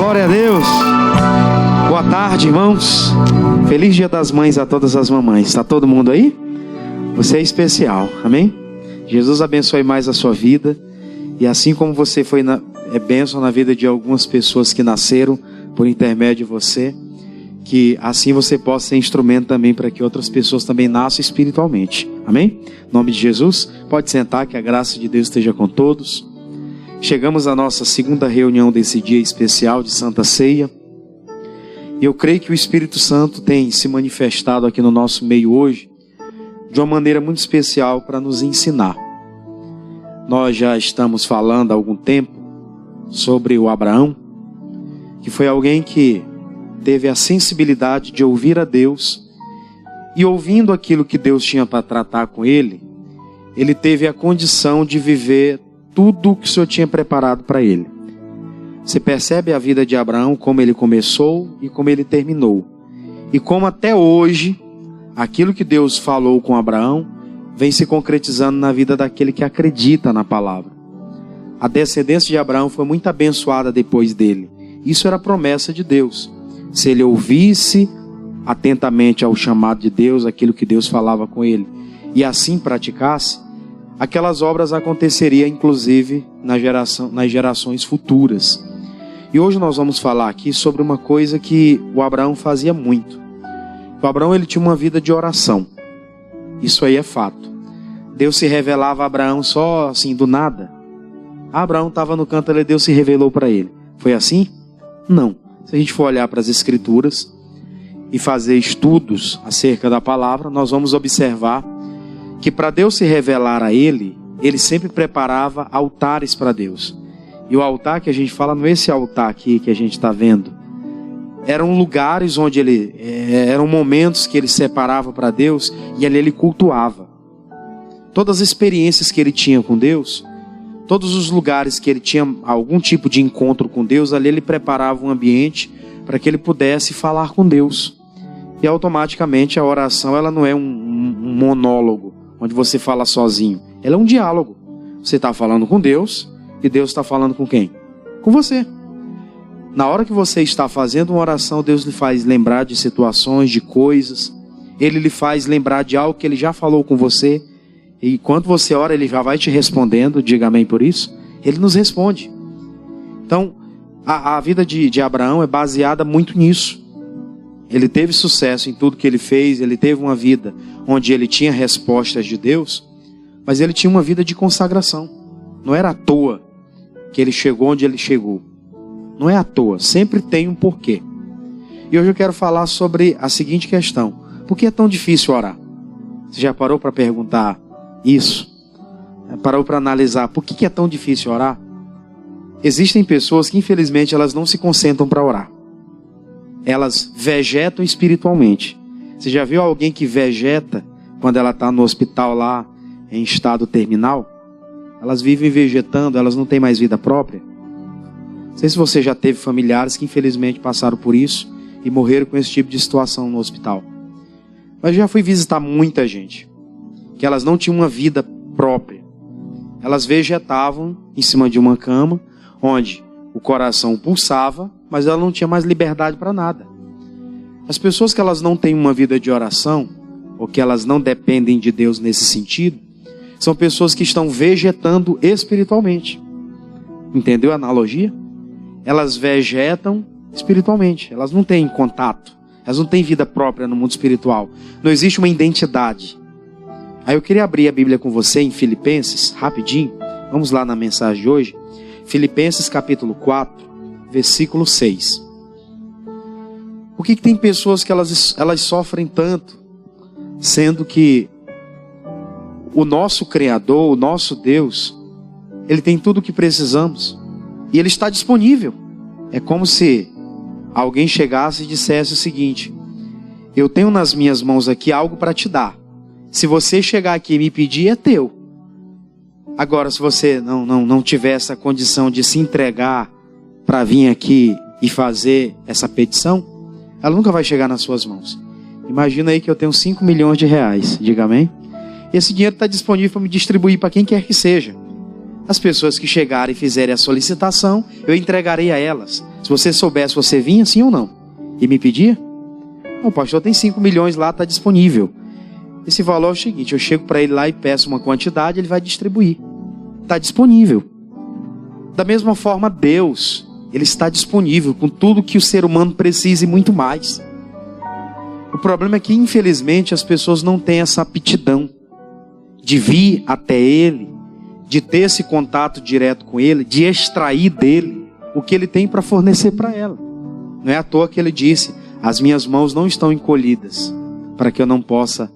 Glória a Deus. Boa tarde, irmãos. Feliz Dia das Mães a todas as mamães. Está todo mundo aí? Você é especial, amém? Jesus abençoe mais a sua vida. E assim como você foi bênção na vida de algumas pessoas que nasceram por intermédio de você, que assim você possa ser instrumento também para que outras pessoas também nasçam espiritualmente, amém? Em nome de Jesus, pode sentar, que a graça de Deus esteja com todos. Chegamos à nossa segunda reunião desse dia especial de Santa Ceia. E eu creio que o Espírito Santo tem se manifestado aqui no nosso meio hoje de uma maneira muito especial para nos ensinar. Nós já estamos falando há algum tempo sobre o Abraão, que foi alguém que teve a sensibilidade de ouvir a Deus, e ouvindo aquilo que Deus tinha para tratar com ele, ele teve a condição de viver tudo o que o Senhor tinha preparado para ele. Você percebe a vida de Abraão, como ele começou e como ele terminou. E como até hoje, aquilo que Deus falou com Abraão, vem se concretizando na vida daquele que acredita na palavra. A descendência de Abraão foi muito abençoada depois dele. Isso era promessa de Deus. Se ele ouvisse atentamente ao chamado de Deus, aquilo que Deus falava com ele, e assim praticasse, aquelas obras aconteceriam inclusive nas gerações futuras. E hoje nós vamos falar aqui sobre uma coisa que o Abraão fazia muito. O Abraão, ele tinha uma vida de oração. Isso aí é fato. Deus se revelava a Abraão só assim do nada. Abraão estava no canto ali, Deus se revelou para ele. Foi assim? Não. Se a gente for olhar para as Escrituras e fazer estudos acerca da palavra, nós vamos observar que para Deus se revelar a ele, ele sempre preparava altares para Deus. E o altar que a gente fala não é esse altar aqui que a gente está vendo. Eram lugares onde eram momentos que ele separava para Deus e ali ele cultuava. Todas as experiências que ele tinha com Deus, todos os lugares que ele tinha algum tipo de encontro com Deus, ali ele preparava um ambiente para que ele pudesse falar com Deus. E automaticamente a oração, ela não é um monólogo, onde você fala sozinho. Ela é um diálogo. Você está falando com Deus e Deus está falando com quem? Com você. Na hora que você está fazendo uma oração, Deus lhe faz lembrar de situações, de coisas. Ele lhe faz lembrar de algo que ele já falou com você. E quando você ora, ele já vai te respondendo. Diga amém por isso. Ele nos responde. Então, a vida de Abraão é baseada muito nisso. Ele teve sucesso em tudo que ele fez. Ele teve uma vida onde ele tinha respostas de Deus. Mas ele tinha uma vida de consagração. Não era à toa que ele chegou onde ele chegou. Não é à toa. Sempre tem um porquê. E hoje eu quero falar sobre a seguinte questão. Por que é tão difícil orar? Você já parou para perguntar isso? Parou para analisar por que é tão difícil orar? Existem pessoas que infelizmente elas não se concentram para orar. Elas vegetam espiritualmente. Você já viu alguém que vegeta quando ela está no hospital lá em estado terminal? Elas vivem vegetando, elas não têm mais vida própria. Não sei se você já teve familiares que infelizmente passaram por isso e morreram com esse tipo de situação no hospital. Mas já fui visitar muita gente que elas não tinham uma vida própria. Elas vegetavam em cima de uma cama, onde o coração pulsava, mas ela não tinha mais liberdade para nada. As pessoas que elas não têm uma vida de oração, ou que elas não dependem de Deus nesse sentido, são pessoas que estão vegetando espiritualmente. Entendeu a analogia? Elas vegetam espiritualmente, elas não têm contato, elas não têm vida própria no mundo espiritual. Não existe uma identidade. Aí eu queria abrir a Bíblia com você em Filipenses, rapidinho. Vamos lá na mensagem de hoje. Filipenses capítulo 4, versículo 6. Por que tem pessoas que elas sofrem tanto, sendo que o nosso Criador, o nosso Deus, Ele tem tudo o que precisamos. E Ele está disponível. É como se alguém chegasse e dissesse o seguinte: eu tenho nas minhas mãos aqui algo para te dar. Se você chegar aqui e me pedir, é teu. Agora, se você não tiver essa condição de se entregar para vir aqui e fazer essa petição, ela nunca vai chegar nas suas mãos. Imagina aí que eu tenho 5 milhões de reais. Diga amém. Esse dinheiro está disponível para me distribuir para quem quer que seja. As pessoas que chegarem e fizerem a solicitação, eu entregarei a elas. Se você soubesse, você vinha, sim ou não? E me pedia? O pastor tem 5 milhões lá, está disponível. Esse valor é o seguinte, eu chego para ele lá e peço uma quantidade, ele vai distribuir. Está disponível. Da mesma forma, Deus, Ele está disponível com tudo que o ser humano precisa e muito mais. O problema é que, infelizmente, as pessoas não têm essa aptidão de vir até Ele, de ter esse contato direto com Ele, de extrair dele o que Ele tem para fornecer para ela. Não é à toa que Ele disse, as minhas mãos não estão encolhidas, para que eu não possa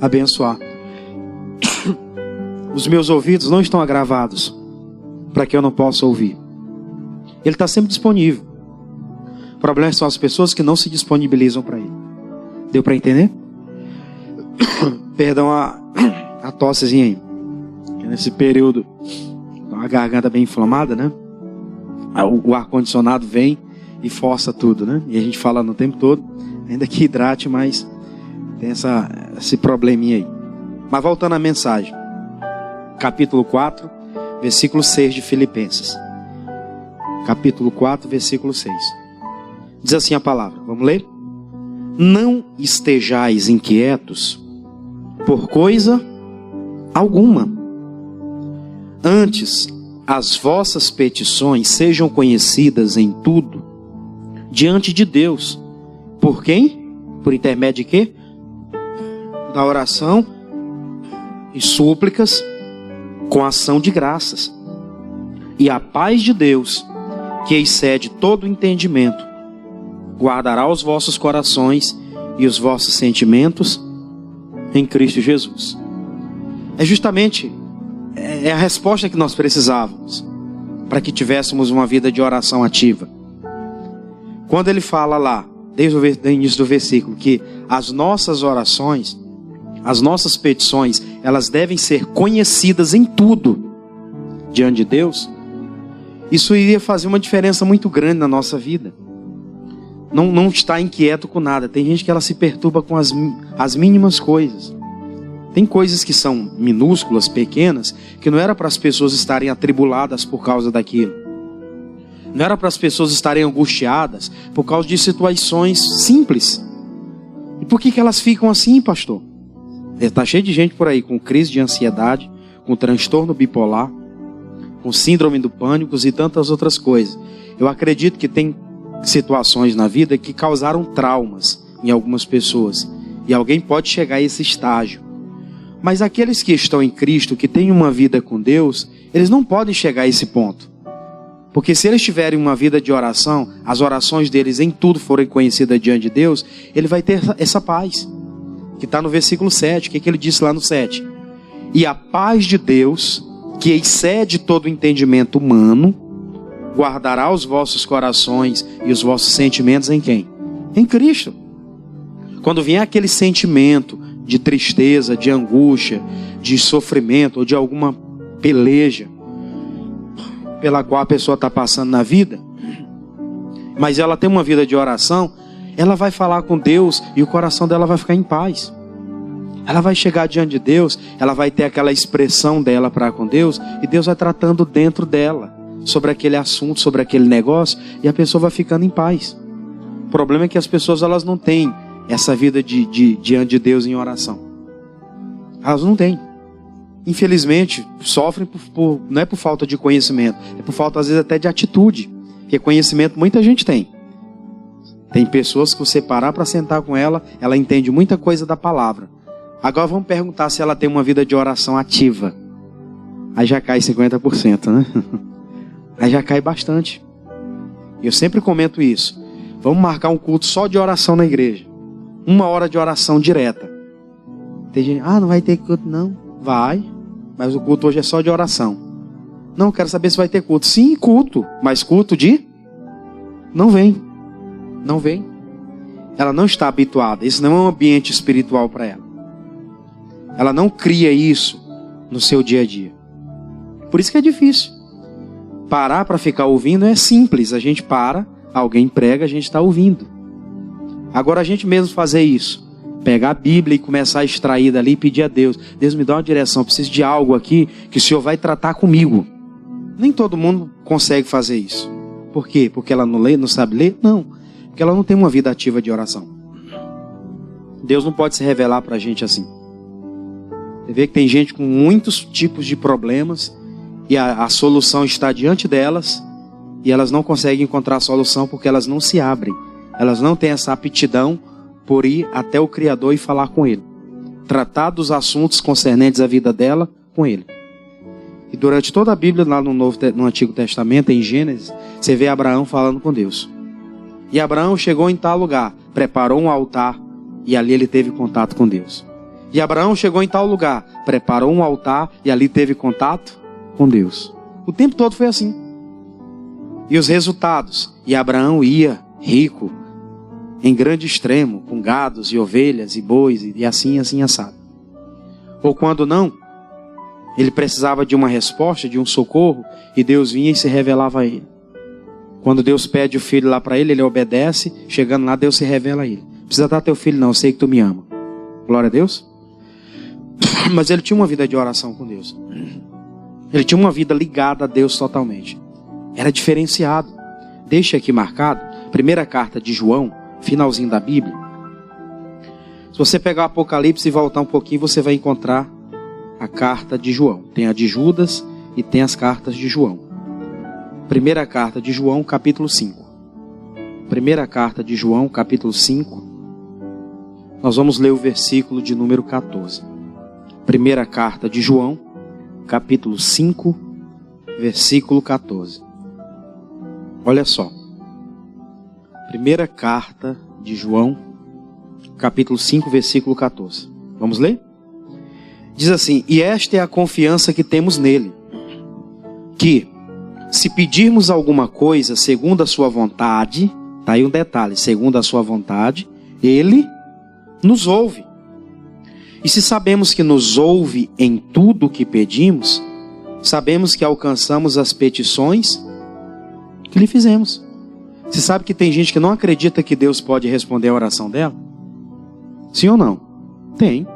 abençoar. Os meus ouvidos não estão agravados, para que eu não possa ouvir. Ele está sempre disponível. O problema são as pessoas que não se disponibilizam para Ele. Deu para entender? Perdão a tossezinha aí. Nesse período, a garganta bem inflamada, né? O ar-condicionado vem e força tudo, né? E a gente fala no tempo todo, ainda que hidrate, mas tem esse probleminha aí. Mas voltando à mensagem. Capítulo 4, versículo 6 de Filipenses. Capítulo 4, versículo 6. Diz assim a palavra, vamos ler? Não estejais inquietos por coisa alguma. Antes, as vossas petições sejam conhecidas em tudo diante de Deus. Por quem? Por intermédio de quê? Da oração e súplicas com ação de graças. E a paz de Deus, que excede todo entendimento, guardará os vossos corações e os vossos sentimentos em Cristo Jesus. É justamente a resposta que nós precisávamos para que tivéssemos uma vida de oração ativa. Quando ele fala lá, desde o início do versículo, que as nossas orações, as nossas petições, elas devem ser conhecidas em tudo diante de Deus, isso iria fazer uma diferença muito grande na nossa vida. Não estar inquieto com nada. Tem gente que ela se perturba com as mínimas coisas. Tem coisas que são minúsculas, pequenas, que não era para as pessoas estarem atribuladas por causa daquilo. Não era para as pessoas estarem angustiadas por causa de situações simples. E por que elas ficam assim, pastor? Está cheio de gente por aí com crise de ansiedade, com transtorno bipolar, com síndrome do pânico e tantas outras coisas. Eu acredito que tem situações na vida que causaram traumas em algumas pessoas. E alguém pode chegar a esse estágio. Mas aqueles que estão em Cristo, que têm uma vida com Deus, eles não podem chegar a esse ponto. Porque se eles tiverem uma vida de oração, as orações deles em tudo forem conhecidas diante de Deus, ele vai ter essa paz. Que está no versículo 7, o que ele disse lá no 7? E a paz de Deus, que excede todo o entendimento humano, guardará os vossos corações e os vossos sentimentos em quem? Em Cristo. Quando vier aquele sentimento de tristeza, de angústia, de sofrimento ou de alguma peleja pela qual a pessoa está passando na vida, mas ela tem uma vida de oração, ela vai falar com Deus e o coração dela vai ficar em paz. Ela vai chegar diante de Deus, ela vai ter aquela expressão dela para com Deus, e Deus vai tratando dentro dela sobre aquele assunto, sobre aquele negócio, e a pessoa vai ficando em paz. O problema é que as pessoas elas não têm essa vida diante de Deus em oração. Elas não têm. Infelizmente, sofrem não é por falta de conhecimento, é por falta às vezes até de atitude. Porque conhecimento muita gente tem. Tem pessoas que você parar para sentar com ela, ela entende muita coisa da palavra. Agora vamos perguntar se ela tem uma vida de oração ativa. Aí já cai 50%, né? Aí já cai bastante. Eu sempre comento isso. Vamos marcar um culto só de oração na igreja. 1 hora de oração direta. Tem gente, não vai ter culto não. Vai, mas o culto hoje é só de oração. Não, quero saber se vai ter culto. Sim, culto, mas culto de? Não vem. Não vem. Ela não está habituada. Isso não é um ambiente espiritual para ela. Ela não cria isso no seu dia a dia. Por isso que é difícil. Parar para ficar ouvindo é simples. A gente para, alguém prega, a gente está ouvindo. Agora a gente mesmo fazer isso. pegar a Bíblia e começar a extrair dali e pedir a Deus: Deus, me dá uma direção, eu preciso de algo aqui que o Senhor vai tratar comigo. Nem todo mundo consegue fazer isso. Por quê? Porque ela não lê, não sabe ler? Não. Porque ela não tem uma vida ativa de oração. Deus não pode se revelar para a gente assim. Você vê que tem gente com muitos tipos de problemas e a solução está diante delas e elas não conseguem encontrar a solução porque elas não se abrem. Elas não têm essa aptidão por ir até o Criador e falar com Ele. Tratar dos assuntos concernentes à vida dela com Ele. E durante toda a Bíblia, lá no Antigo Testamento, em Gênesis, você vê Abraão falando com Deus. E Abraão chegou em tal lugar, preparou um altar e ali ele teve contato com Deus. E Abraão chegou em tal lugar, preparou um altar e ali teve contato com Deus. O tempo todo foi assim. E os resultados? E Abraão ia rico, em grande extremo, com gados e ovelhas e bois e assim assado. Ou quando não, ele precisava de uma resposta, de um socorro, e Deus vinha e se revelava a ele. Quando Deus pede o filho lá para ele, ele obedece, chegando lá Deus se revela a ele. Precisa dar teu filho não, eu sei que tu me ama. Glória a Deus. Mas ele tinha uma vida de oração com Deus. Ele tinha uma vida ligada a Deus totalmente. Era diferenciado. Deixa aqui marcado, primeira carta de João, finalzinho da Bíblia. Se você pegar o Apocalipse e voltar um pouquinho, você vai encontrar a carta de João. Tem a de Judas e tem as cartas de João. Primeira carta de João, capítulo 5. Primeira carta de João, capítulo 5. Nós vamos ler o versículo de número 14. Primeira carta de João, capítulo 5, versículo 14. Olha só. Primeira carta de João, capítulo 5, versículo 14. Vamos ler? Diz assim: e esta é a confiança que temos nele, que, se pedirmos alguma coisa segundo a sua vontade, tá aí um detalhe, segundo a sua vontade, ele nos ouve. E se sabemos que nos ouve em tudo o que pedimos, sabemos que alcançamos as petições que lhe fizemos. Você sabe que tem gente que não acredita que Deus pode responder a oração dela? Sim ou não? Tem.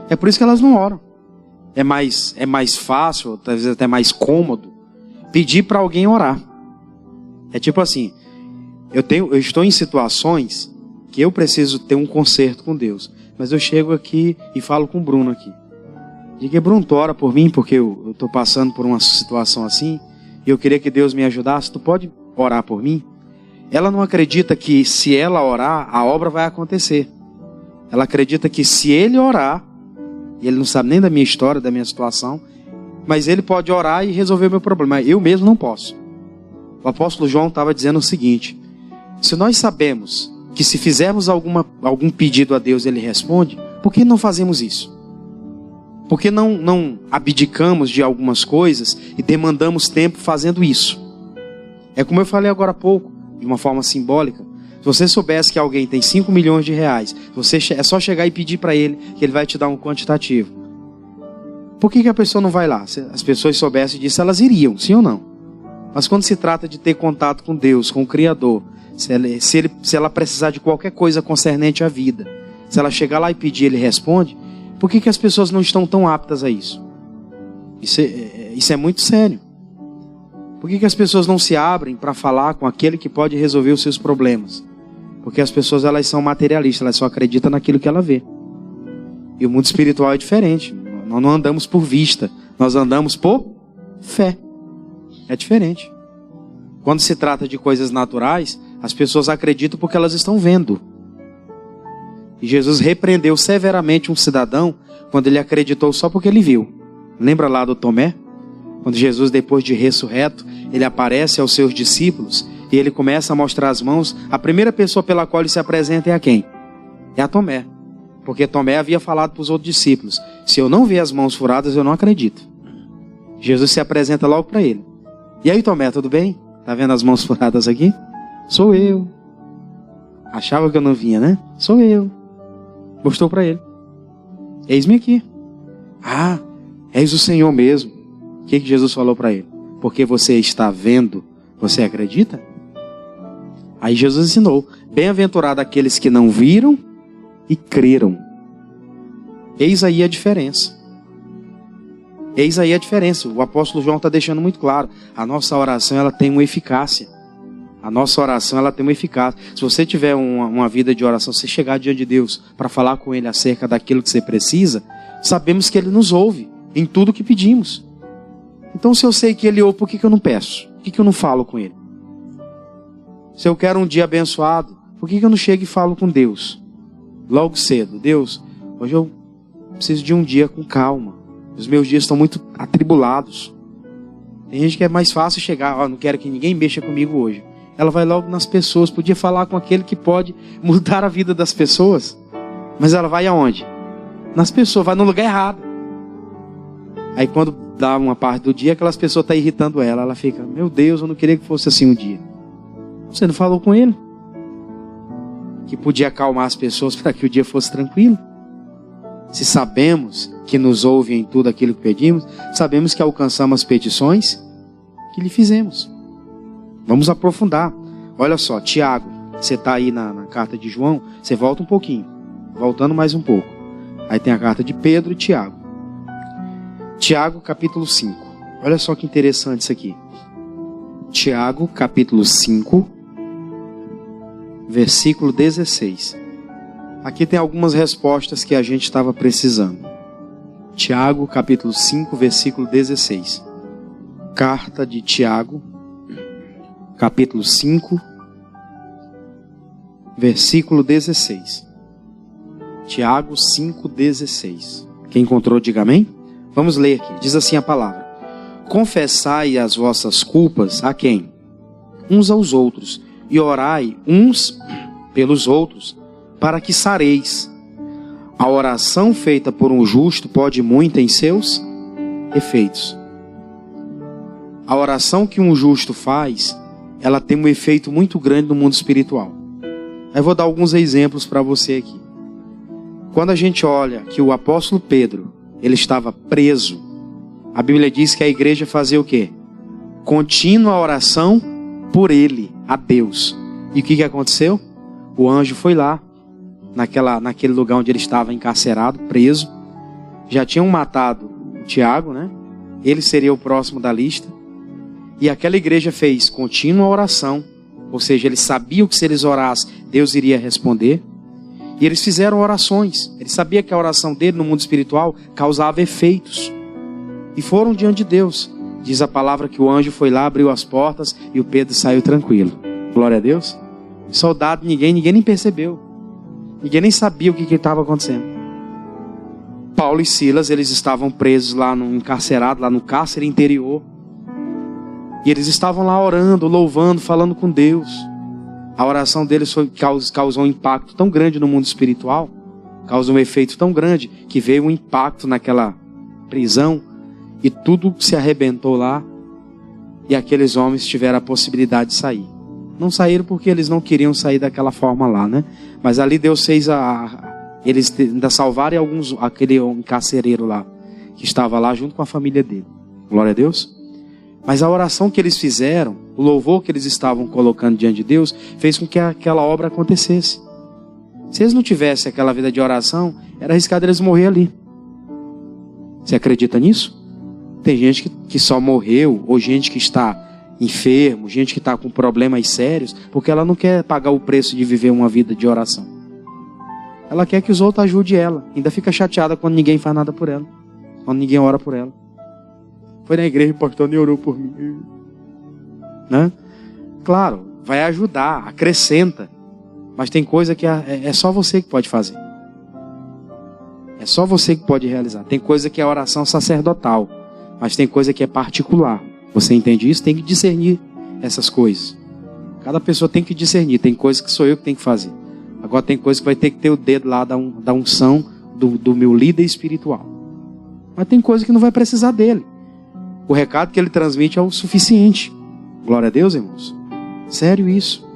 É por isso que elas não oram. É mais fácil, talvez até mais cômodo, pedir para alguém orar. É tipo assim, eu estou em situações que eu preciso ter um conserto com Deus, mas eu chego aqui e falo com o Bruno aqui. Diga: Bruno, tu ora por mim porque eu estou passando por uma situação assim e eu queria que Deus me ajudasse, tu pode orar por mim? Ela não acredita que se ela orar, a obra vai acontecer. Ela acredita que se ele orar, e ele não sabe nem da minha história, da minha situação, mas ele pode orar e resolver o meu problema. Eu mesmo não posso. O apóstolo João estava dizendo o seguinte: se nós sabemos que se fizermos algum pedido a Deus, ele responde, por que não fazemos isso? Por que não abdicamos de algumas coisas e demandamos tempo fazendo isso? É como eu falei agora há pouco, de uma forma simbólica. Se você soubesse que alguém tem 5 milhões de reais, é só chegar e pedir para ele, que ele vai te dar um quantitativo. Por que a pessoa não vai lá? Se as pessoas soubessem disso, elas iriam, sim ou não? Mas quando se trata de ter contato com Deus, com o Criador, se ela precisar de qualquer coisa concernente à vida, se ela chegar lá e pedir, ele responde. Por que as pessoas não estão tão aptas a isso? Isso é muito sério. Por que as pessoas não se abrem para falar com aquele que pode resolver os seus problemas? Porque as pessoas, elas são materialistas, elas só acreditam naquilo que ela vê. E o mundo espiritual é diferente. Nós não andamos por vista, nós andamos por fé. É diferente. Quando se trata de coisas naturais, as pessoas acreditam porque elas estão vendo. E Jesus repreendeu severamente um cidadão quando ele acreditou só porque ele viu. Lembra lá do Tomé? Quando Jesus, depois de ressurreto, ele aparece aos seus discípulos e ele começa a mostrar as mãos. A primeira pessoa pela qual ele se apresenta é a quem? É a Tomé. Porque Tomé havia falado para os outros discípulos: se eu não ver as mãos furadas, eu não acredito. Jesus se apresenta logo para ele. E aí, Tomé, tudo bem? Tá vendo as mãos furadas aqui? Sou eu. Achava que eu não vinha, né? Sou eu. Mostrou para ele: eis-me aqui. Ah, és o Senhor mesmo. O que Jesus falou para ele? Porque você está vendo, você acredita? Aí Jesus ensinou: bem-aventurado aqueles que não viram e creram. Eis aí a diferença. Eis aí a diferença. O apóstolo João está deixando muito claro. A nossa oração, ela tem uma eficácia. A nossa oração, ela tem uma eficácia. Se você tiver uma vida de oração, se você chegar diante de Deus para falar com Ele acerca daquilo que você precisa, sabemos que Ele nos ouve em tudo que pedimos. Então, se eu sei que Ele ouve, por que eu não peço? Por que eu não falo com Ele? Se eu quero um dia abençoado, por que eu não chego e falo com Deus? Logo cedo. Deus, hoje eu preciso de um dia com calma. Os meus dias estão muito atribulados. Tem gente que é mais fácil chegar, não quero que ninguém mexa comigo hoje. Ela vai logo nas pessoas, podia falar com aquele que pode mudar a vida das pessoas. Mas ela vai aonde? Nas pessoas, vai no lugar errado. Aí quando dá uma parte do dia, aquelas pessoas estão irritando ela. Ela fica, meu Deus, eu não queria que fosse assim um dia. Você não falou com ele? Que podia acalmar as pessoas para que o dia fosse tranquilo? Se sabemos que nos ouve em tudo aquilo que pedimos, sabemos que alcançamos as petições que lhe fizemos. Vamos aprofundar. Olha só, Tiago, você está aí na carta de João, você volta um pouquinho, voltando mais um pouco. Aí tem a carta de Pedro e Tiago. Tiago, capítulo 5. Olha só que interessante isso aqui. Tiago, capítulo 5, versículo 16. Aqui tem algumas respostas que a gente estava precisando. Tiago, capítulo 5, versículo 16. Carta de Tiago, capítulo 5, versículo 16. Tiago 5, 16. Quem encontrou, diga amém. Vamos ler aqui. Diz assim a palavra: confessai as vossas culpas a quem? Uns aos outros, e orai uns pelos outros, para que sareis. A oração feita por um justo pode muito em seus efeitos. A oração que um justo faz, ela tem um efeito muito grande no mundo espiritual. Eu vou dar alguns exemplos para você aqui. Quando a gente olha que o apóstolo Pedro, ele estava preso, a Bíblia diz que a igreja fazia o quê? Contínua oração por ele, a Deus. E o que aconteceu? O anjo foi lá, naquele lugar onde ele estava encarcerado, preso. Já tinham matado o Tiago, né? Ele seria o próximo da lista. E aquela igreja fez contínua oração. Ou seja, eles sabiam que se eles orassem, Deus iria responder. E eles fizeram orações. Ele sabia que a oração dele no mundo espiritual causava efeitos. E foram diante de Deus. Diz a palavra que o anjo foi lá, abriu as portas e o Pedro saiu tranquilo. Glória a Deus. O soldado, ninguém nem percebeu. Ninguém nem sabia o que estava acontecendo. Paulo e Silas, eles estavam presos lá, encarcerados, lá no cárcere interior. E eles estavam lá orando, louvando, falando com Deus. A oração deles causou um impacto tão grande no mundo espiritual, causou um efeito tão grande, que veio um impacto naquela prisão, e tudo se arrebentou lá, e aqueles homens tiveram a possibilidade de sair. Não saíram porque eles não queriam sair daquela forma lá, né? Mas ali Deus fez eles ainda salvarem aquele homem carcereiro lá, que estava lá junto com a família dele. Glória a Deus. Mas a oração que eles fizeram, o louvor que eles estavam colocando diante de Deus, fez com que aquela obra acontecesse. Se eles não tivessem aquela vida de oração, era arriscado eles morrer ali. Você acredita nisso? Tem gente que só morreu, ou gente que está enfermo, gente que está com problemas sérios, porque ela não quer pagar o preço de viver uma vida de oração. Ela quer que os outros ajudem ela. Ainda fica chateada quando ninguém faz nada por ela, quando ninguém ora por ela. Foi na igreja, o pastor nem orou por mim, né? Claro, vai ajudar, acrescenta, mas tem coisa que é só você que pode fazer. É só você que pode realizar. Tem coisa que é oração sacerdotal, mas tem coisa que é particular. Você entende isso? Tem que discernir essas coisas. Cada pessoa tem que discernir. Tem coisa que sou eu que tenho que fazer. Agora tem coisa que vai ter que ter o dedo lá da unção do meu líder espiritual. Mas tem coisa que não vai precisar dele. O recado que ele transmite é o suficiente. Glória a Deus, irmãos. Sério isso.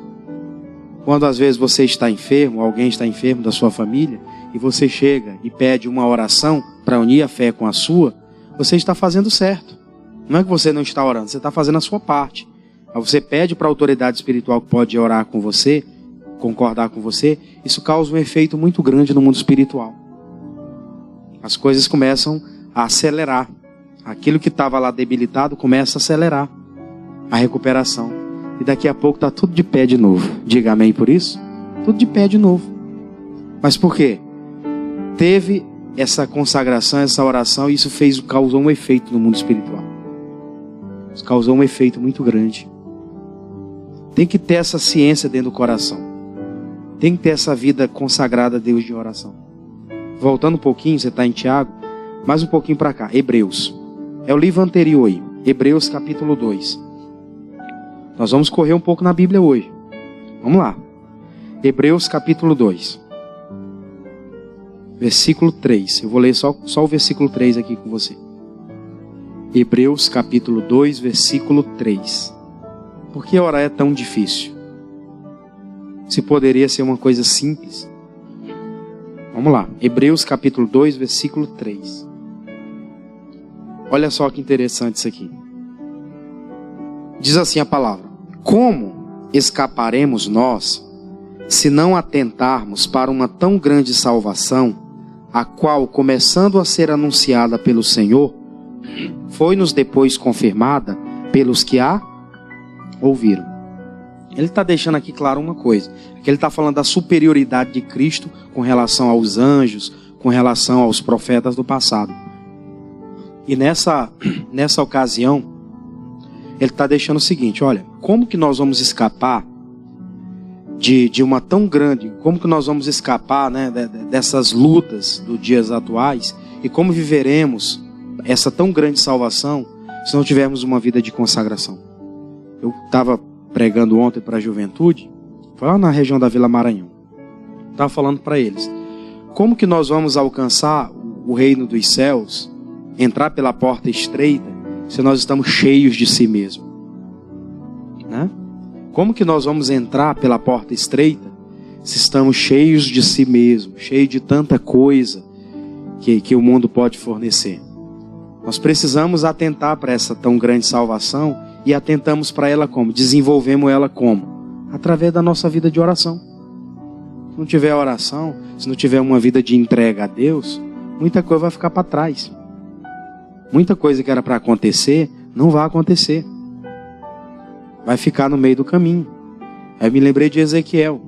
Quando às vezes você está enfermo, alguém está enfermo da sua família, e você chega e pede uma oração para unir a fé com a sua, você está fazendo certo. Não é que você não está orando, você está fazendo a sua parte. Aí você pede para a autoridade espiritual que pode orar com você, concordar com você, isso causa um efeito muito grande no mundo espiritual. as coisas começam a acelerar. Aquilo que estava lá debilitado começa a acelerar a recuperação. E daqui a pouco está tudo de pé de novo. Diga amém por isso? Tudo de pé de novo. Mas por quê? Teve essa consagração, essa oração, e isso causou um efeito no mundo espiritual. Isso causou um efeito muito grande. Tem que ter essa ciência dentro do coração. Tem que ter essa vida consagrada a Deus de oração. Voltando um pouquinho, você está em Tiago, mais um pouquinho para cá, Hebreus. É o livro anterior aí, Hebreus capítulo 2. Nós vamos correr um pouco na Bíblia hoje. Vamos lá. Hebreus capítulo 2. Versículo 3. Eu vou ler só o versículo 3 aqui com você. Hebreus capítulo 2, versículo 3. Por que orar é tão difícil? Se poderia ser uma coisa simples. Vamos lá. Hebreus capítulo 2, versículo 3. Olha só que interessante isso aqui. Diz assim a palavra: como escaparemos nós, se não atentarmos para uma tão grande salvação, a qual, começando a ser anunciada pelo Senhor, foi-nos depois confirmada pelos que a ouviram. Ele está deixando aqui claro uma coisa, que ele está falando da superioridade de Cristo com relação aos anjos, com relação aos profetas do passado. E nessa ocasião, ele está deixando o seguinte: olha, como que nós vamos escapar de uma tão grande, como que nós vamos escapar, né, dessas lutas dos dias atuais, e como viveremos essa tão grande salvação se não tivermos uma vida de consagração? Eu estava pregando ontem para a juventude, foi lá na região da Vila Maranhão, estava falando para eles, como que nós vamos alcançar o reino dos céus, entrar pela porta estreita, se nós estamos cheios de si mesmo, né? Como que nós vamos entrar pela porta estreita se estamos cheios de si mesmo, cheios de tanta coisa que o mundo pode fornecer? Nós precisamos atentar para essa tão grande salvação, e atentamos para ela como? Desenvolvemos ela como? Através da nossa vida de oração. Se não tiver oração, se não tiver uma vida de entrega a Deus, muita coisa vai ficar para trás. Muita coisa que era para acontecer, não vai acontecer. Vai ficar no meio do caminho. Aí eu me lembrei de Ezequiel,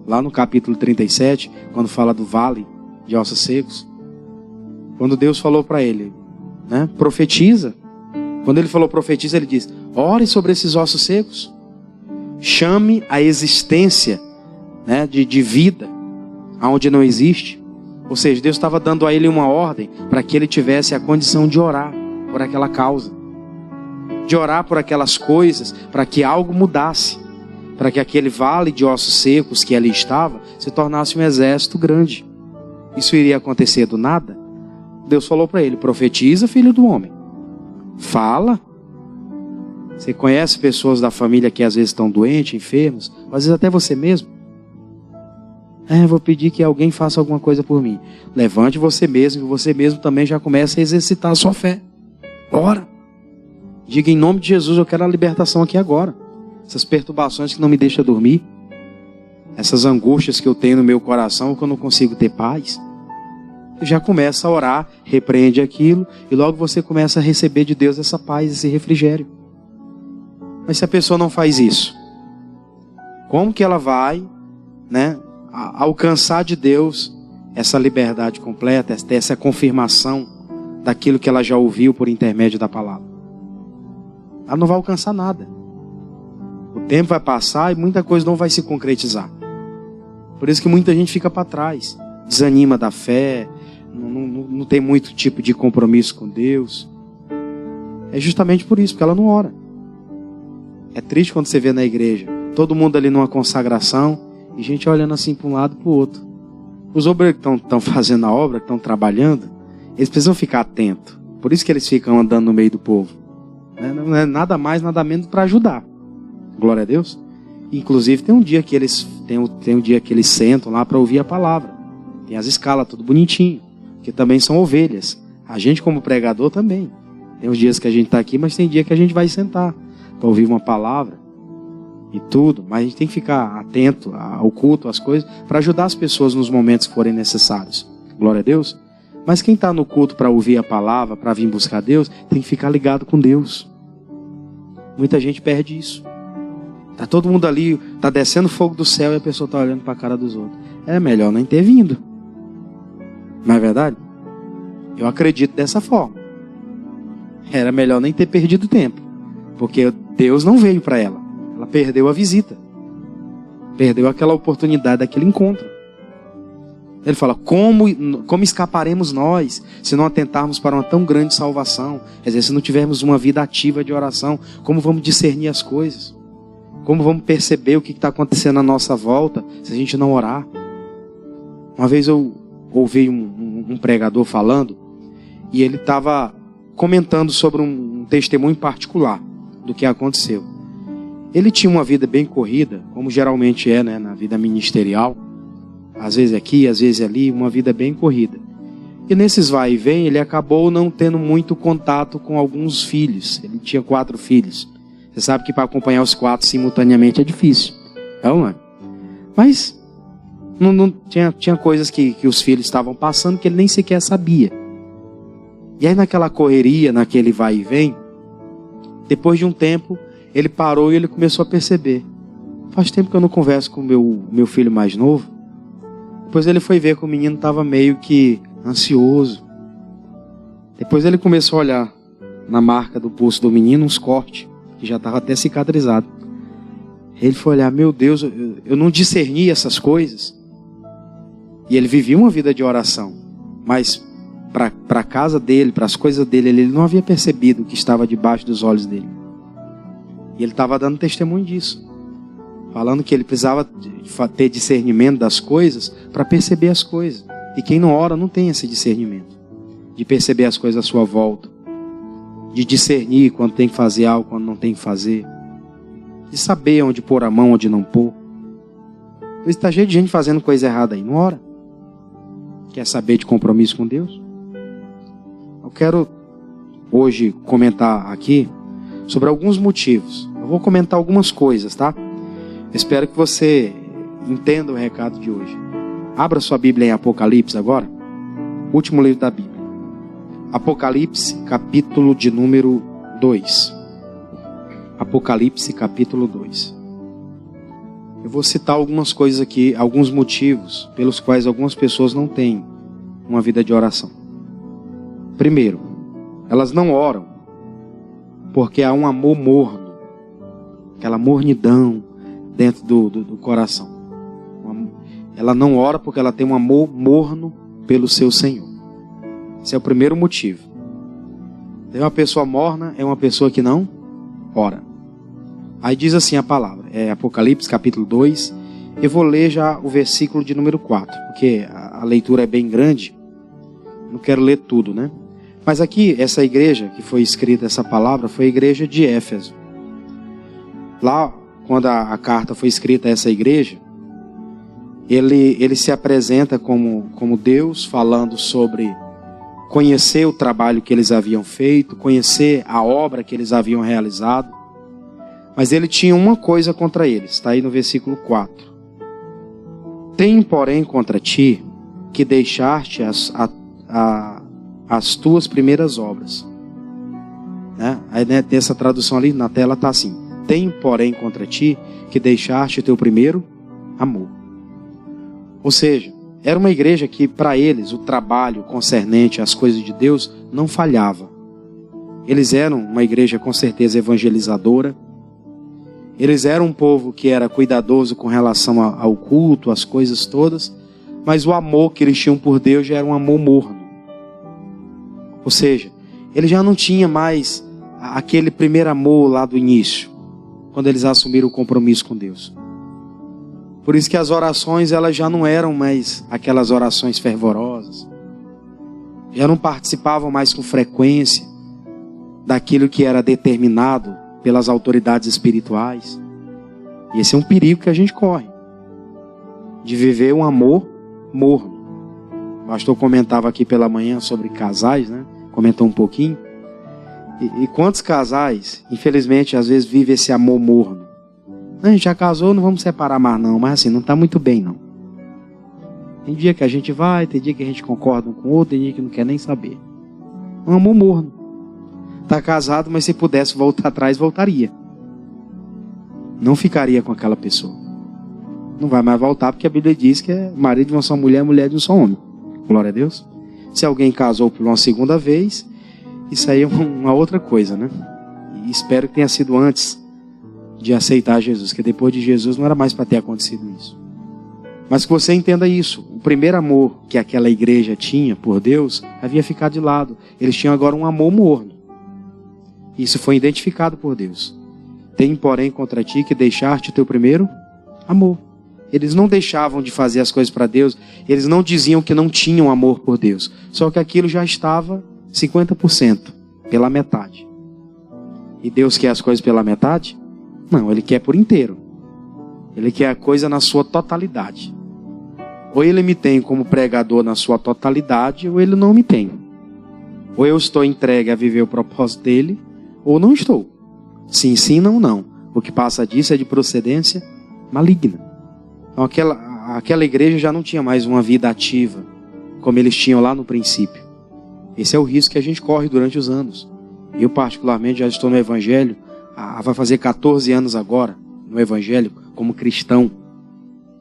lá no capítulo 37, quando fala do vale de ossos secos. Quando Deus falou para ele, né, profetiza. Quando ele falou profetiza, ele diz: ore sobre esses ossos secos. Chame a existência, né, de vida aonde não existe. Ou seja, Deus estava dando a ele uma ordem para que ele tivesse a condição de orar por aquela causa, de orar por aquelas coisas, para que algo mudasse, para que aquele vale de ossos secos que ali estava se tornasse um exército grande. Isso iria acontecer do nada? Deus falou para ele: profetiza, filho do homem, fala. Você conhece pessoas da família que às vezes estão doentes, enfermos, às vezes até você mesmo. Vou pedir que alguém faça alguma coisa por mim. Levante você mesmo, e você mesmo também já começa a exercitar a sua fé. Ora. Diga: em nome de Jesus, eu quero a libertação aqui agora. Essas perturbações que não me deixam dormir, essas angústias que eu tenho no meu coração, que eu não consigo ter paz. Você já começa a orar, repreende aquilo, e logo você começa a receber de Deus essa paz, esse refrigério. Mas se a pessoa não faz isso, como que ela vai, né, alcançar de Deus essa liberdade completa, essa confirmação daquilo que ela já ouviu por intermédio da palavra? Ela não vai alcançar nada. O tempo vai passar e muita coisa não vai se concretizar. Por isso que muita gente fica para trás, desanima da fé, não tem muito tipo de compromisso com Deus. É justamente por isso, porque ela não ora. É triste quando você vê na igreja todo mundo ali numa consagração e gente olhando assim para um lado e para o outro. Os obreiros que estão fazendo a obra, que estão trabalhando, eles precisam ficar atentos. Por isso que eles ficam andando no meio do povo. Não é nada mais, nada menos para ajudar. Glória a Deus. Inclusive tem um dia que eles sentam lá para ouvir a palavra. Tem as escalas, tudo bonitinho. Que também são ovelhas. A gente como pregador também. Tem os dias que a gente está aqui, mas tem dia que a gente vai sentar para ouvir uma palavra e tudo. Mas a gente tem que ficar atento ao culto, às coisas, para ajudar as pessoas nos momentos que forem necessários. Glória a Deus. Mas quem está no culto para ouvir a palavra, para vir buscar Deus, tem que ficar ligado com Deus. Muita gente perde isso. Está todo mundo ali, está descendo fogo do céu e a pessoa está olhando para a cara dos outros. É melhor nem ter vindo. Não é verdade? Eu acredito dessa forma. Era melhor nem ter perdido tempo. Porque Deus não veio para ela. Ela perdeu a visita. Perdeu aquela oportunidade daquele encontro. Ele fala, como escaparemos nós se não atentarmos para uma tão grande salvação? Quer dizer, se não tivermos uma vida ativa de oração, como vamos discernir as coisas? Como vamos perceber o que está acontecendo à nossa volta se a gente não orar? Uma vez eu ouvi um pregador falando e ele estava comentando sobre um testemunho particular do que aconteceu. Ele tinha uma vida bem corrida, como geralmente é, né, na vida ministerial. Às vezes aqui, às vezes ali, uma vida bem corrida. E nesses vai e vem, ele acabou não tendo muito contato com alguns filhos. Ele tinha 4 filhos. Você sabe que para acompanhar os 4 simultaneamente é difícil. Não é? Mas não tinha coisas que os filhos estavam passando que ele nem sequer sabia. E aí naquela correria, naquele vai e vem, depois de um tempo, ele parou e ele começou a perceber. Faz tempo que eu não converso com o meu filho mais novo. Depois ele foi ver que o menino estava meio que ansioso. Depois ele começou a olhar na marca do pulso do menino uns cortes, que já estava até cicatrizado. Ele foi olhar, meu Deus, eu não discerni essas coisas. E ele vivia uma vida de oração. Mas para a casa dele, para as coisas dele, ele não havia percebido o que estava debaixo dos olhos dele. E ele estava dando testemunho disso. Falando que ele precisava ter discernimento das coisas para perceber as coisas. E quem não ora não tem esse discernimento. De perceber as coisas à sua volta. De discernir quando tem que fazer algo, quando não tem que fazer. De saber onde pôr a mão, onde não pôr. Está cheio de gente fazendo coisa errada aí. Não ora. Quer saber de compromisso com Deus? Eu quero hoje comentar aqui sobre alguns motivos. Eu vou comentar algumas coisas, tá? Espero que você entenda o recado de hoje. Abra sua Bíblia em Apocalipse agora. Último livro da Bíblia. Apocalipse, capítulo de número 2. Apocalipse, capítulo 2. Eu vou citar algumas coisas aqui, alguns motivos pelos quais algumas pessoas não têm uma vida de oração. Primeiro, elas não oram porque há um amor morno. Aquela mornidão dentro do coração. Ela não ora porque ela tem um amor morno pelo seu Senhor. Esse é o primeiro motivo. Tem uma pessoa morna, é uma pessoa que não ora. Aí diz assim a palavra, Apocalipse capítulo 2, eu vou ler já o versículo de número 4, porque a leitura é bem grande, não quero ler tudo, né? Mas aqui, essa igreja que foi escrita essa palavra, foi a igreja de Éfeso. Lá, quando a carta foi escrita a essa igreja, ele se apresenta como Deus, falando sobre conhecer o trabalho que eles haviam feito, conhecer a obra que eles haviam realizado. Mas ele tinha uma coisa contra eles, está aí no versículo 4. Tenho, porém, contra ti, que deixaste as tuas primeiras obras. Né? Aí nessa tradução ali, na tela está assim. Tenho, porém, contra ti, que deixaste o teu primeiro amor. Ou seja, era uma igreja que, para eles, o trabalho concernente às coisas de Deus não falhava. Eles eram uma igreja, com certeza, evangelizadora. Eles eram um povo que era cuidadoso com relação ao culto, às coisas todas. Mas o amor que eles tinham por Deus já era um amor morno. Ou seja, ele já não tinha mais aquele primeiro amor lá do início, quando eles assumiram o compromisso com Deus. Por isso que as orações, elas já não eram mais aquelas orações fervorosas. Já não participavam mais com frequência daquilo que era determinado pelas autoridades espirituais. E esse é um perigo que a gente corre, de viver um amor morno. O pastor comentava aqui pela manhã sobre casais, né? Comentou um pouquinho. E quantos casais, infelizmente, às vezes vivem esse amor morno? A gente já casou, não vamos separar mais não, mas assim, não está muito bem não. Tem dia que a gente vai, tem dia que a gente concorda um com o outro, tem dia que não quer nem saber. Um amor morno. Está casado, mas se pudesse voltar atrás, voltaria. Não ficaria com aquela pessoa. Não vai mais voltar, porque a Bíblia diz que é marido de uma só mulher, mulher de um só homem. Glória a Deus. Se alguém casou por uma segunda vez, isso aí é uma outra coisa, né? E espero que tenha sido antes de aceitar Jesus, que depois de Jesus não era mais para ter acontecido isso. Mas que você entenda isso. O primeiro amor que aquela igreja tinha por Deus havia ficado de lado. Eles tinham agora um amor morno. Isso foi identificado por Deus. Tem, porém, contra ti que deixar-te o teu primeiro amor. Eles não deixavam de fazer as coisas para Deus. Eles não diziam que não tinham amor por Deus. Só que aquilo já estava 50%, pela metade. E Deus quer as coisas pela metade? Não, Ele quer por inteiro. Ele quer a coisa na sua totalidade. Ou Ele me tem como pregador na sua totalidade, ou Ele não me tem. Ou eu estou entregue a viver o propósito dEle, ou não estou. Sim, sim, não, não. O que passa disso é de procedência maligna. Então aquela igreja já não tinha mais uma vida ativa, como eles tinham lá no princípio. Esse é o risco que a gente corre durante os anos. Eu particularmente já estou no Evangelho, vai fazer 14 anos agora, no Evangelho, como cristão.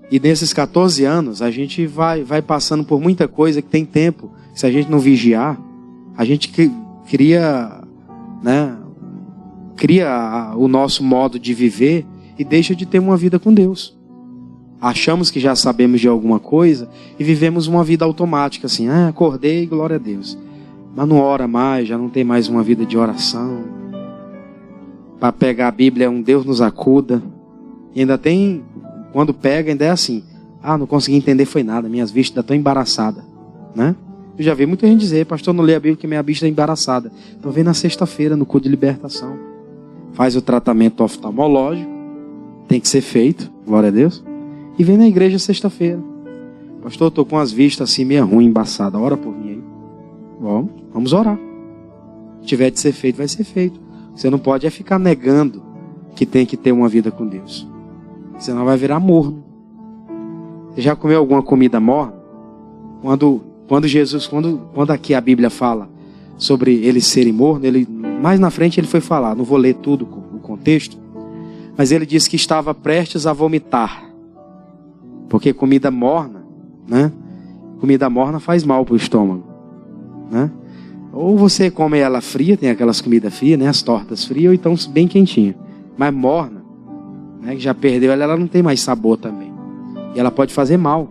E nesses 14 anos, a gente vai passando por muita coisa que tem tempo. Se a gente não vigiar, a gente cria o nosso modo de viver e deixa de ter uma vida com Deus. Achamos que já sabemos de alguma coisa e vivemos uma vida automática, assim, acordei, glória a Deus. Mas não ora mais, já não tem mais uma vida de oração. Para pegar a Bíblia, um Deus nos acuda. E ainda tem, quando pega, ainda é assim, não consegui entender foi nada, minhas vistas ainda estão embaraçadas, né? Eu já vi muita gente dizer, pastor, não lê a Bíblia porque minha vista é embaraçada. Então vem na sexta-feira, no culto de libertação. Faz o tratamento oftalmológico, tem que ser feito, glória a Deus. E vem na igreja sexta-feira. Pastor, eu estou com as vistas assim meio ruim, embaçada. Ora por mim aí. Vamos orar. Se tiver de ser feito, vai ser feito. Você não pode ficar negando que tem que ter uma vida com Deus. Senão vai virar morno. Você já comeu alguma comida morna? Quando aqui a Bíblia fala sobre eles serem mornos, mais na frente ele foi falar, não vou ler tudo o contexto, mas ele disse que estava prestes a vomitar. Porque comida morna, né? Comida morna faz mal para o estômago, né? Ou você come ela fria, tem aquelas comidas frias, né? As tortas frias, ou então bem quentinha. Mas morna, né? Que já perdeu ela não tem mais sabor também. E ela pode fazer mal.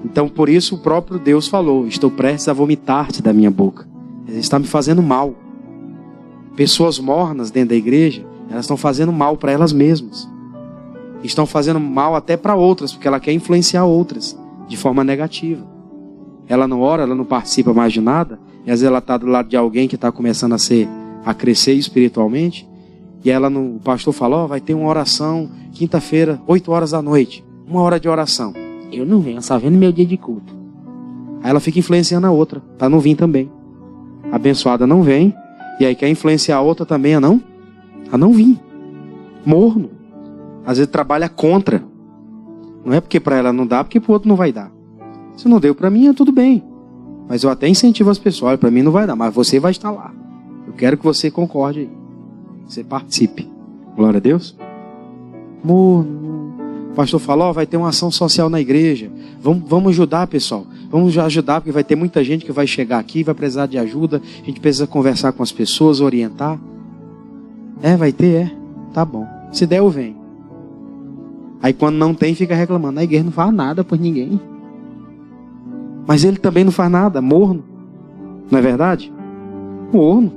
Então por isso o próprio Deus falou, estou prestes a vomitar-te da minha boca. Ele está me fazendo mal. Pessoas mornas dentro da igreja, elas estão fazendo mal para elas mesmas. Estão fazendo mal até para outras, porque ela quer influenciar outras de forma negativa. Ela não ora, ela não participa mais de nada, e às vezes ela está do lado de alguém que está começando a crescer espiritualmente, e o pastor fala, vai ter uma oração quinta-feira, 8 horas da noite, 1 hora de oração. Eu não venho, só vendo meu dia de culto. Aí ela fica influenciando a outra, para não vir também. A abençoada não vem, e aí quer influenciar a outra também a não vir. Morno. Às vezes trabalha contra. Não é porque para ela não dá, porque para o outro não vai dar. Se não deu para mim, é tudo bem. Mas eu até incentivo as pessoas, para mim não vai dar, mas você vai estar lá. Eu quero que você concorde aí. Você participe. Glória a Deus. O pastor falou, vai ter uma ação social na igreja. Vamos ajudar, pessoal. Vamos ajudar, porque vai ter muita gente que vai chegar aqui, vai precisar de ajuda. A gente precisa conversar com as pessoas, orientar. Vai ter, Tá bom. Se der, eu venho. Aí quando não tem, fica reclamando. A igreja não faz nada por ninguém. Mas ele também não faz nada, morno. Não é verdade? Morno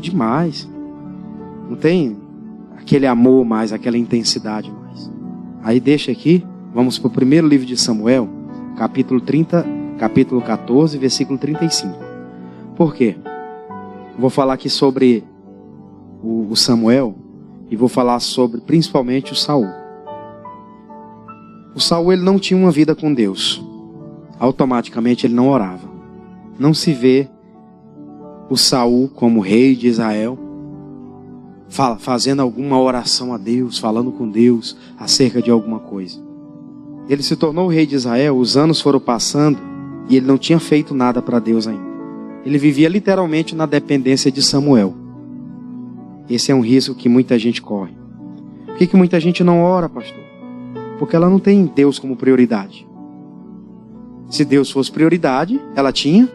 demais. Não tem aquele amor mais, aquela intensidade mais. Aí deixa aqui, vamos para o primeiro livro de Samuel, capítulo 14, versículo 35. Por quê? Vou falar aqui sobre o Samuel e vou falar sobre principalmente o Saul. O Saul, ele não tinha uma vida com Deus. Automaticamente ele não orava. Não se vê o Saul como rei de Israel fazendo alguma oração a Deus, falando com Deus acerca de alguma coisa. Ele se tornou o rei de Israel, os anos foram passando e ele não tinha feito nada para Deus ainda. Ele vivia literalmente na dependência de Samuel. Esse é um risco que muita gente corre. Por que muita gente não ora, pastor? Porque ela não tem Deus como prioridade. Se Deus fosse prioridade, ela tinha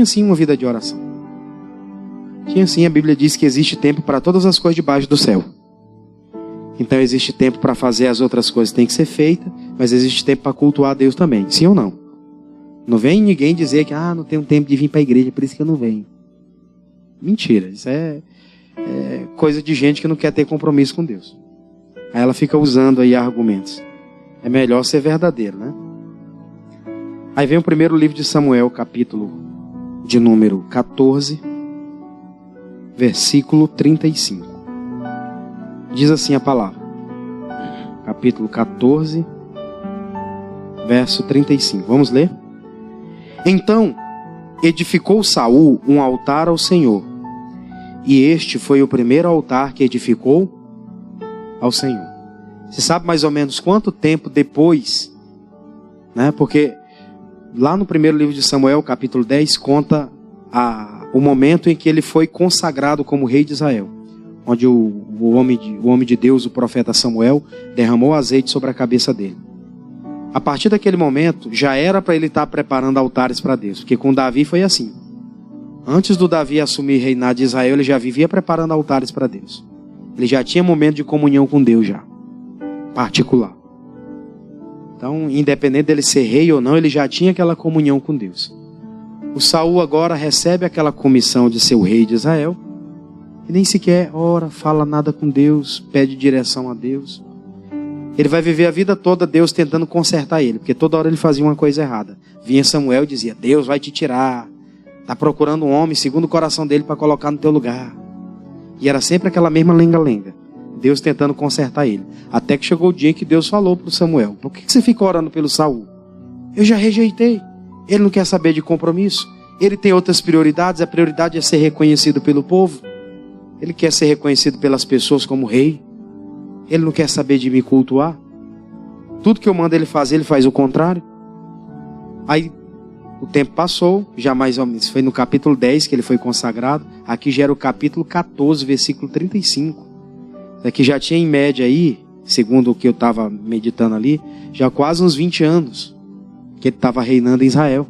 sim uma vida de oração. Tinha sim, a Bíblia diz que existe tempo para todas as coisas debaixo do céu. Então existe tempo para fazer as outras coisas que tem que ser feita, mas existe tempo para cultuar a Deus também, sim ou não? Não vem ninguém dizer que não tenho tempo de vir para a igreja, por isso que eu não venho. Mentira, isso é coisa de gente que não quer ter compromisso com Deus. Aí ela fica usando aí argumentos. É melhor ser verdadeiro, né? Aí vem o primeiro livro de Samuel, capítulo de número 14, versículo 35. Diz assim a palavra. Capítulo 14, verso 35. Vamos ler? Então edificou Saul um altar ao Senhor, e este foi o primeiro altar que edificou ao Senhor. Você sabe mais ou menos quanto tempo depois, né? Porque lá no primeiro livro de Samuel, capítulo 10, conta o momento em que ele foi consagrado como rei de Israel, onde o homem de Deus, o profeta Samuel, derramou azeite sobre a cabeça dele. A partir daquele momento, já era para ele estar preparando altares para Deus, porque com Davi foi assim. Antes do Davi assumir reinado de Israel, ele já vivia preparando altares para Deus. Ele já tinha momento de comunhão com Deus já, particular. Então, independente dele ser rei ou não, ele já tinha aquela comunhão com Deus. O Saul agora recebe aquela comissão de ser o rei de Israel, e nem sequer ora, fala nada com Deus, pede direção a Deus. Ele vai viver a vida toda Deus tentando consertar ele, porque toda hora ele fazia uma coisa errada. Vinha Samuel e dizia, Deus vai te tirar, está procurando um homem segundo o coração dele para colocar no teu lugar. E era sempre aquela mesma lenga-lenga, Deus tentando consertar ele. Até que chegou o dia que Deus falou para o Samuel, por que você fica orando pelo Saul? Eu já rejeitei, ele não quer saber de compromisso, ele tem outras prioridades, a prioridade é ser reconhecido pelo povo, ele quer ser reconhecido pelas pessoas como rei. Ele não quer saber de me cultuar. Tudo que eu mando ele fazer, ele faz o contrário. Aí o tempo passou, já mais ou menos, foi no capítulo 10 que ele foi consagrado. Aqui já era o capítulo 14, versículo 35. Aqui já tinha em média aí, segundo o que eu estava meditando ali, já quase uns 20 anos que ele estava reinando em Israel.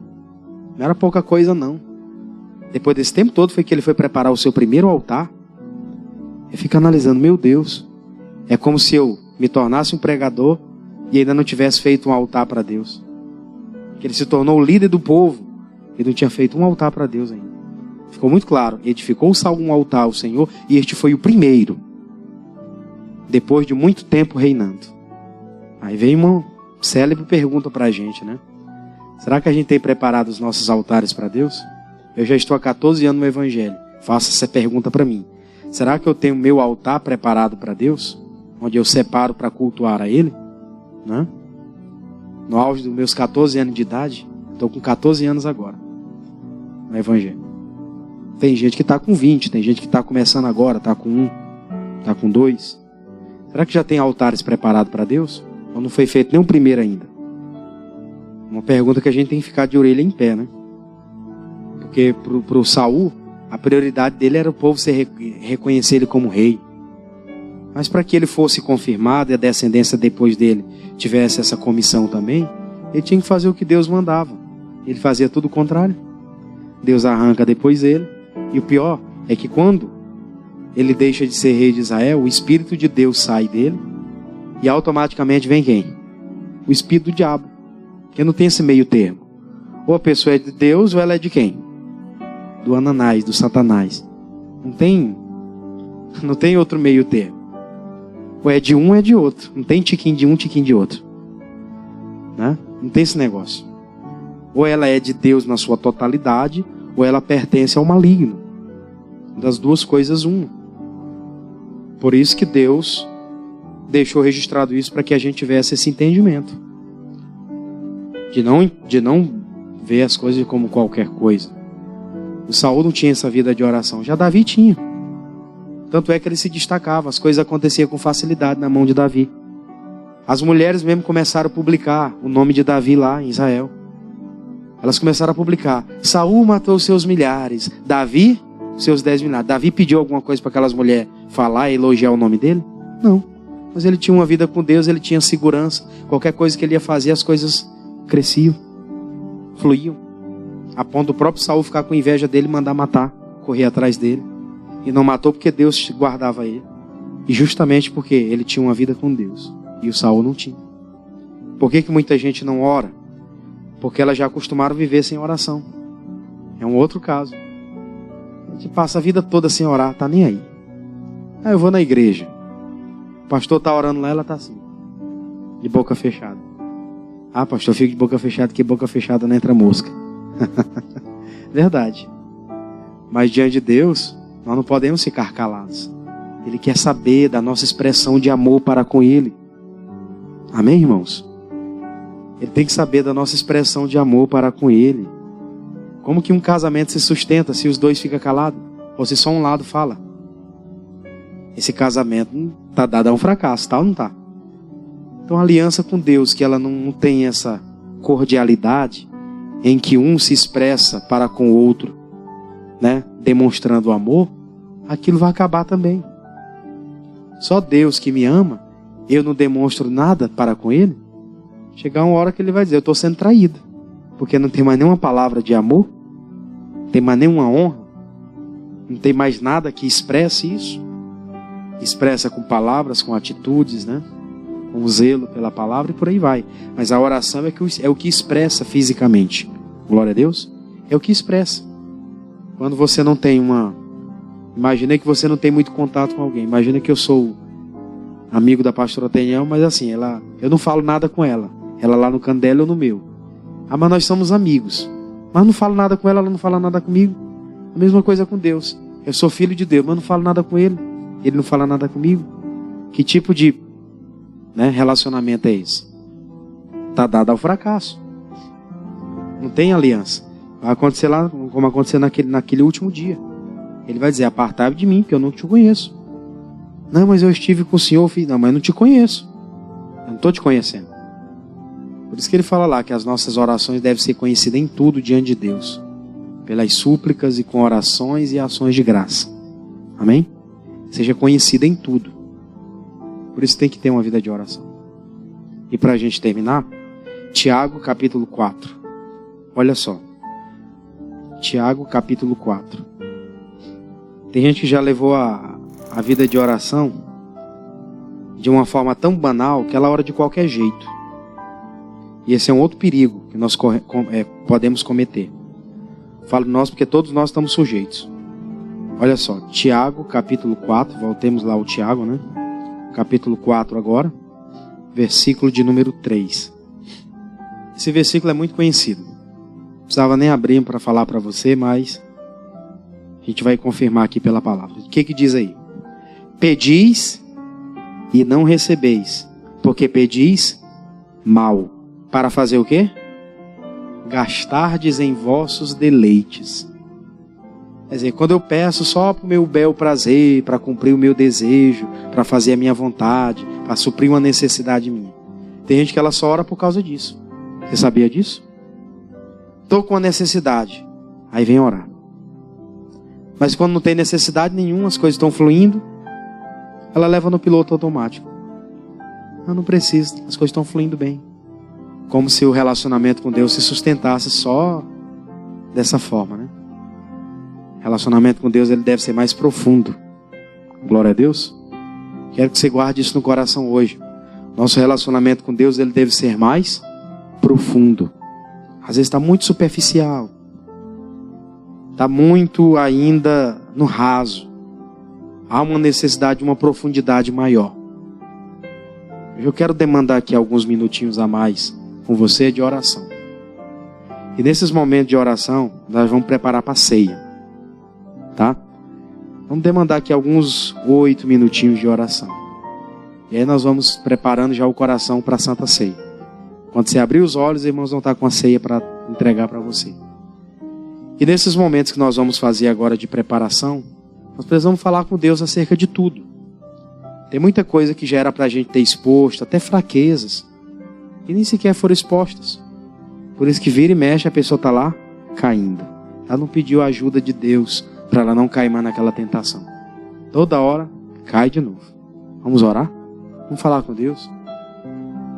Não era pouca coisa não. Depois desse tempo todo foi que ele foi preparar o seu primeiro altar. Eu fico analisando, meu Deus, é como se eu me tornasse um pregador e ainda não tivesse feito um altar para Deus. Que ele se tornou o líder do povo e não tinha feito um altar para Deus ainda. Ficou muito claro, edificou Saul um altar ao Senhor e este foi o primeiro, depois de muito tempo reinando. Aí vem uma célebre pergunta para a gente, né? Será que a gente tem preparado os nossos altares para Deus? Eu já estou há 14 anos no Evangelho, faça essa pergunta para mim. Será que eu tenho meu altar preparado para Deus? Onde eu separo para cultuar a Ele? Né? No auge dos meus 14 anos de idade, estou com 14 anos agora, no Evangelho. Tem gente que está com 20, tem gente que está começando agora, está com 1, está com 2. Será que já tem altares preparados para Deus? Ou não foi feito nem o primeiro ainda? Uma pergunta que a gente tem que ficar de orelha em pé, né? Porque para o Saul, a prioridade dele era o povo reconhecer ele como rei. Mas para que ele fosse confirmado e a descendência depois dele tivesse essa comissão também, ele tinha que fazer o que Deus mandava. Ele fazia tudo o contrário. Deus arranca depois dele. E o pior é que quando ele deixa de ser rei de Israel, o Espírito de Deus sai dele e automaticamente vem quem? O Espírito do diabo. Porque não tem esse meio termo. Ou a pessoa é de Deus ou ela é de quem? Do Ananás, do Satanás. Não tem outro meio termo. Ou é de um ou é de outro. Não tem tiquinho de um, tiquinho de outro. Né? Não tem esse negócio. Ou ela é de Deus na sua totalidade, ou ela pertence ao maligno. Das duas coisas, uma. Por isso que Deus deixou registrado isso para que a gente tivesse esse entendimento. De não ver as coisas como qualquer coisa. O Saul não tinha essa vida de oração. Já Davi tinha. Tanto é que ele se destacava. As coisas aconteciam com facilidade na mão de Davi. As mulheres mesmo começaram a publicar o nome de Davi lá em Israel. Elas começaram a publicar: Saul matou seus milhares, Davi seus 10 milhares. Davi pediu alguma coisa para aquelas mulheres falar e elogiar o nome dele? Não. Mas ele tinha uma vida com Deus, ele tinha segurança. Qualquer coisa que ele ia fazer, as coisas cresciam, fluíam. A ponto do próprio Saul ficar com inveja dele e mandar matar, correr atrás dele. E não matou porque Deus guardava ele. E justamente porque ele tinha uma vida com Deus e o Saul não tinha. Por que muita gente não ora? Porque elas já acostumaram a viver sem oração. É um outro caso. A gente passa a vida toda sem orar, tá nem aí. Ah, eu vou na igreja. O pastor tá orando lá, ela tá assim, de boca fechada. Ah, pastor, eu fico de boca fechada, porque boca fechada não entra mosca. Verdade. Mas diante de Deus, nós não podemos ficar calados. Ele quer saber da nossa expressão de amor para com Ele. Amém, irmãos? Ele tem que saber da nossa expressão de amor para com Ele. Como que um casamento se sustenta se os dois ficam calados? Ou se só um lado fala? Esse casamento está dado a um fracasso, tá ou não está? Então a aliança com Deus, que ela não tem essa cordialidade, em que um se expressa para com o outro, né, demonstrando o amor, aquilo vai acabar também. Só Deus que me ama, eu não demonstro nada para com Ele. Chegar uma hora que Ele vai dizer: eu estou sendo traído, porque não tem mais nenhuma palavra de amor, não tem mais nenhuma honra, não tem mais nada que expresse isso. Expressa com palavras, com atitudes, né, com zelo pela palavra e por aí vai. Mas a oração é o que expressa fisicamente. Glória a Deus. É o que expressa. Quando você não tem Imaginei que você não tem muito contato com alguém. Imagina que eu sou amigo da pastora Tenhão, mas assim, eu não falo nada com ela. Ela lá no canto dela, eu no meu. Ah, mas nós somos amigos. Mas não falo nada com ela, ela não fala nada comigo. A mesma coisa com Deus. Eu sou filho de Deus, mas não falo nada com Ele. Ele não fala nada comigo. Que tipo de, né, relacionamento é esse? Está dado ao fracasso. Não tem aliança. Vai acontecer lá, como aconteceu naquele último dia. Ele vai dizer: apartai-vos de mim, porque eu não te conheço. Não, mas eu estive com o Senhor, filho. Não, mas eu não te conheço. Eu não estou te conhecendo. Por isso que ele fala lá que as nossas orações devem ser conhecidas em tudo diante de Deus, pelas súplicas e com orações e ações de graça. Amém? Seja conhecida em tudo. Por isso tem que ter uma vida de oração. E para a gente terminar, Tiago capítulo 4. Olha só. Tiago capítulo 4. Tem gente que já levou a vida de oração de uma forma tão banal que ela ora de qualquer jeito. E esse é um outro perigo que nós podemos cometer. Falo nós porque todos nós estamos sujeitos. Olha só, Tiago capítulo 4, voltemos lá ao Tiago, né? Capítulo 4 agora, versículo de número 3. Esse versículo é muito conhecido. Não precisava nem abrir para falar para você, mas a gente vai confirmar aqui pela palavra. O que diz aí? Pedis e não recebeis, porque pedis mal. Para fazer o quê? Gastardes em vossos deleites. Quer dizer, quando eu peço só para o meu bel prazer, para cumprir o meu desejo, para fazer a minha vontade, para suprir uma necessidade minha. Tem gente que ela só ora por causa disso. Você sabia disso? Estou com uma necessidade. Aí vem orar. Mas quando não tem necessidade nenhuma, as coisas estão fluindo, ela leva no piloto automático. Não precisa, as coisas estão fluindo bem. Como se o relacionamento com Deus se sustentasse só dessa forma, né? Relacionamento com Deus, ele deve ser mais profundo. Glória a Deus. Quero que você guarde isso no coração hoje. Nosso relacionamento com Deus, ele deve ser mais profundo. Às vezes está muito superficial. Está muito ainda no raso. Há uma necessidade de uma profundidade maior. Eu quero demandar aqui alguns minutinhos a mais com você de oração. E nesses momentos de oração, nós vamos preparar para a ceia. Tá? Vamos demandar aqui alguns 8 minutinhos de oração. E aí nós vamos preparando já o coração para a Santa Ceia. Quando você abrir os olhos, os irmãos vão estar com a ceia para entregar para você. E nesses momentos que nós vamos fazer agora de preparação, nós precisamos falar com Deus acerca de tudo. Tem muita coisa que já era para a gente ter exposto, até fraquezas, que nem sequer foram expostas. Por isso que vira e mexe, a pessoa está lá caindo. Ela não pediu a ajuda de Deus para ela não cair mais naquela tentação. Toda hora cai de novo. Vamos orar? Vamos falar com Deus?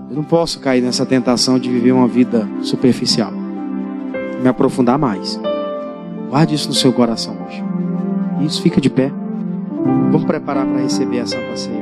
Eu não posso cair nessa tentação de viver uma vida superficial. Me aprofundar mais. Guarde isso no seu coração hoje. Isso, fica de pé. Vamos preparar para receber a Santa Ceia.